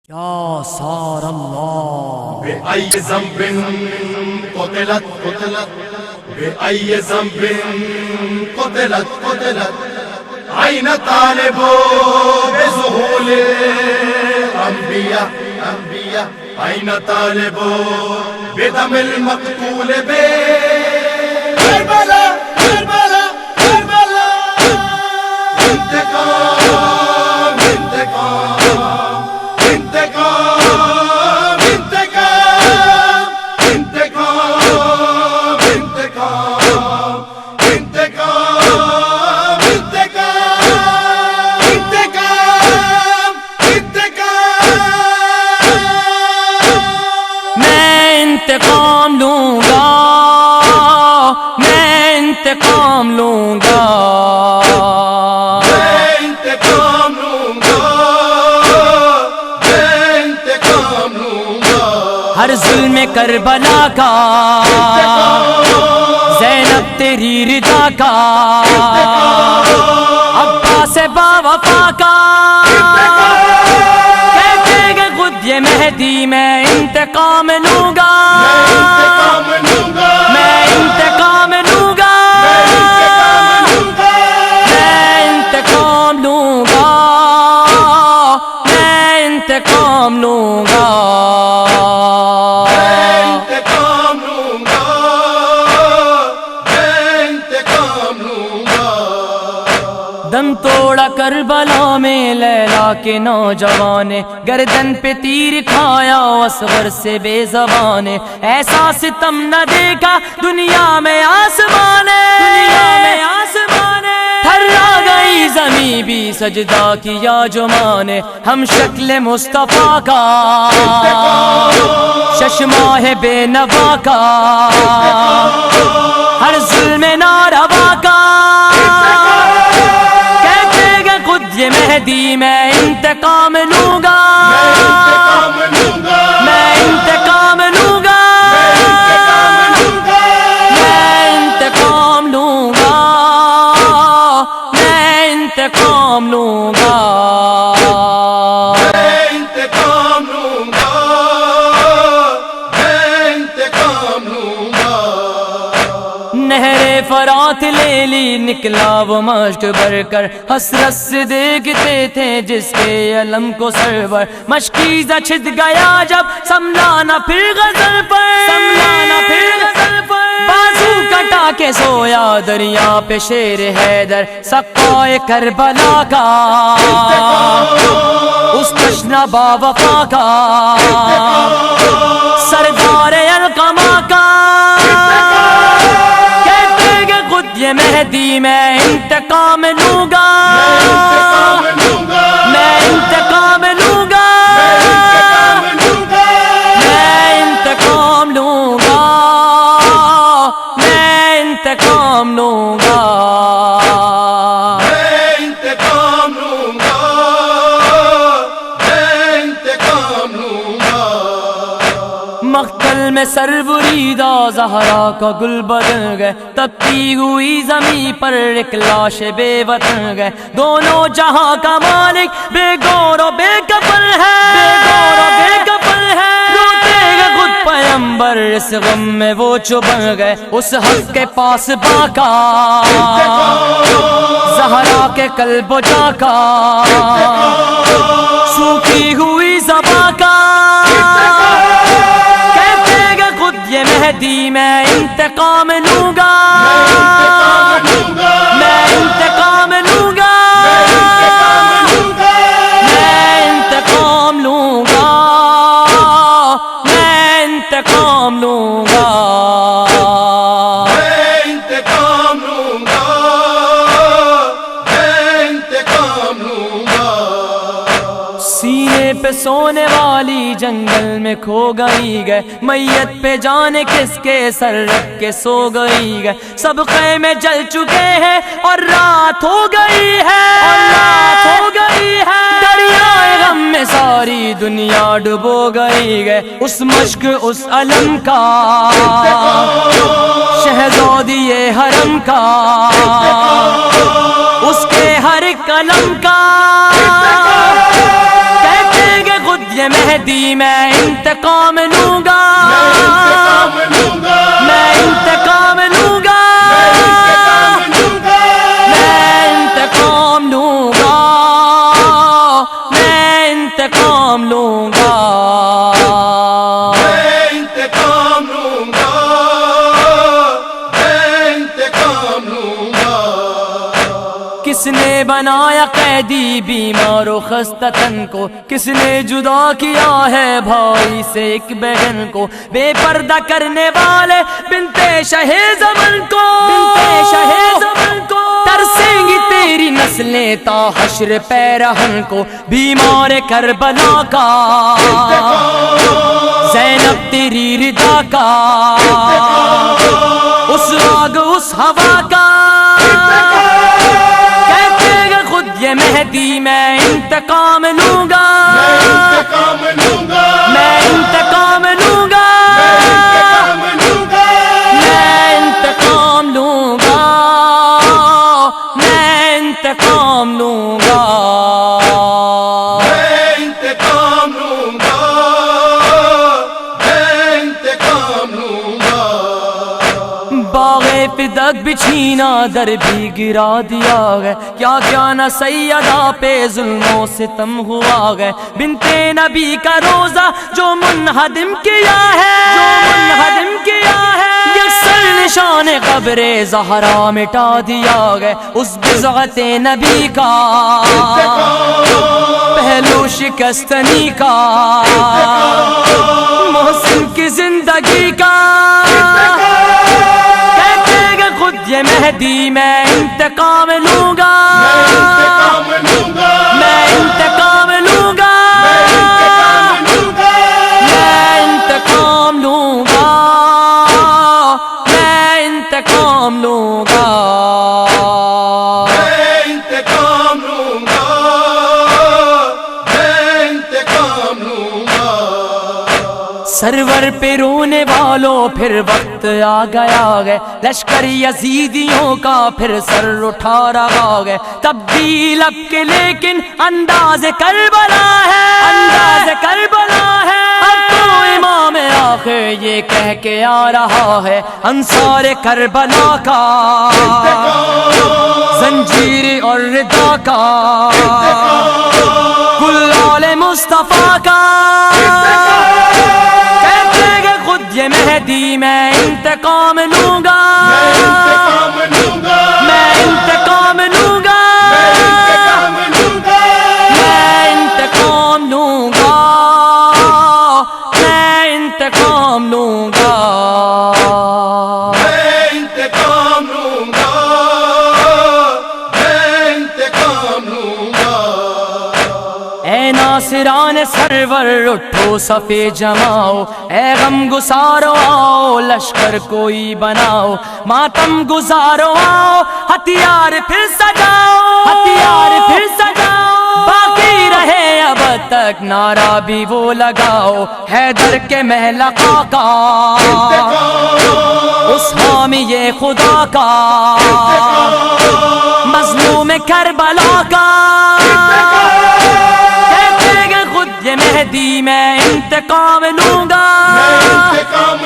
یا سار اللہ بأي ذنب قتلت بأي ذنب قتلت أين طالب بظهور الأنبياء أين طالب بدم المقتول بكربلاء انتقام لوں گا ہر ظلم کربلا کا زینب تیری رضا کا عباس با وفا کا کہتے گے خود یہ مہدی میں انتقام لوں گا میں انتقام لوں گا انتقام لوں گا دم توڑا کربلا میں لیلا کے نوجوان نے گردن پہ تیر کھایا اصغر سے بے زبان نے ایسا ستم نہ دیکھا دنیا میں آسمان تھرا گئی زمین بھی سجدہ کیا جو مانے ہم شکل مصطفیٰ کا چشمہ ہے بے نوا کا ہر ظلم ناروا کا کہتے گے خود یہ مہدی میں انتقام لوں گا میں انتقام لوں گا میں انتقام لوں گا میں انتقام لوں گا نہر فرات لے لی نکلا وہ مشک بھر کر حسرت سے دیکھتے تھے جس کے علم کو سرور مشکیزہ چھت گیا جب سنبھلانا پھر غزل پر بازو کٹا کے سویا دریا پہ شیر حیدر سقائے کربلا کا اس تشنہ با وفا کا سردار القما کا یہ مہدی میں انتقام لوں گا میں انتقام لوں گا میں انتقام لوں گا میں انتقام لوں گا مقتل میں سر بریدہ زہرا کا گل بدل گئے تپتی ہوئی زمین پر ایک لاش بے وطن گئے دونوں جہاں کا مالک بے گور و بے کفن ہے روتے گئے خود پیمبر اس غم میں وہ چبھن گئے اس حق کے پاس باقا زہرا کے قلب و جا کا سوکھی ہوئی زباں کا یہ مہدی میں انتقام لوں گا میں انتقام لوں گا میں انتقام لوں گا میں انتقام لوں گا سینے پہ سونے والی جنگل میں کھو گئی گئے میت پہ جانے کس کے سر رکھ کے سو گئی گئے سب خیمے جل چکے ہیں اور رات ہو گئی ہے دریائے غم میں ساری دنیا ڈبو گئی گئے اس مشق اس علم کا شہزادی حرم کا اس کے ہر قلم کا کہتے گے خود یہ مہدی میں انتقام لوں گا، انتقام لوں گا، میں انتقام لوں گا، میں انتقام لوں گا، میں انتقام لوں گا، میں انتقام لوں گا، میں انتقام لوں گا۔ کس نے بنایا قیدی بیمار و خستہ تن کو، کس نے جدا کیا ہے بھائی سے ایک بہن کو، بے پردہ کرنے والے بنتے شاہ زمن کو، بنتے شاہ زمن کو، ترسیں گی تیری نسلیں تا حشر پیرہن کو، بیمار کربلا کا زینب تیری ردا کا، اس آگ اس ہوا کا، یہ مہدی میں انتقام لوں گا، میں انتقام لوں گا، میں انتقام لوں گا، میں انتقام لوں گا، میں انتقام لوں گا، میں انتقام لوں گا، میں انتقام لوں گا۔ باغ فدق بچھینا در بھی گرا دیا گئے، کیا کیا نہ سیدہ پہ ظلم و ستم ہوا گئے، بنتے نبی کا روزہ جو منہدم کیا ہے، جو منہدم کیا ہے، یکسر نشان قبر زہرا مٹا دیا گئے، اس بضعت نبی کا پہلو شکستنی کا، محسن کی زندگی کا، یہ مہدی میں انتقام لوں گا، میں انتقام لوں گا، میں انتقام لوں گا، میں انتقام لوں گا، میں انتقام لوں گا، میں انتقام لوں گا۔ سرور پہ رونے والوں پھر وقت آ گیا گئے، لشکر یزیدیوں کا پھر سر اٹھا رہا گئے، تبدیل اب کے لیکن انداز کربلا ہے، انداز کربلا ہے، اب تو امام آخر یہ کہہ کے آ رہا ہے، انصار کربلا کا زنجیر اور ردا کا، گلال مصطفیٰ کا، یہ مہدی میں انتقام لوں گا، میں انتقام لوں گا، میں انتقام لوں گا، میں انتقام لوں گا، میں انتقام لوں گا، میں انتقام لوں گا۔ اے ناصران سرور اٹھو صفے جماؤ، اے غم گسارو آؤ لشکر کوئی بناؤ، ماتم گزارو آؤ ہتھیار پھر سجاؤ، ہتھیار پھر سجاؤ، باقی رہے اب تک نعرہ بھی وہ لگاؤ، حیدر کے محل آقا اس حامی خدا کا، مظلوم کربلا کا، یہ مہدی میں انتقام لوں گا، میں انتقام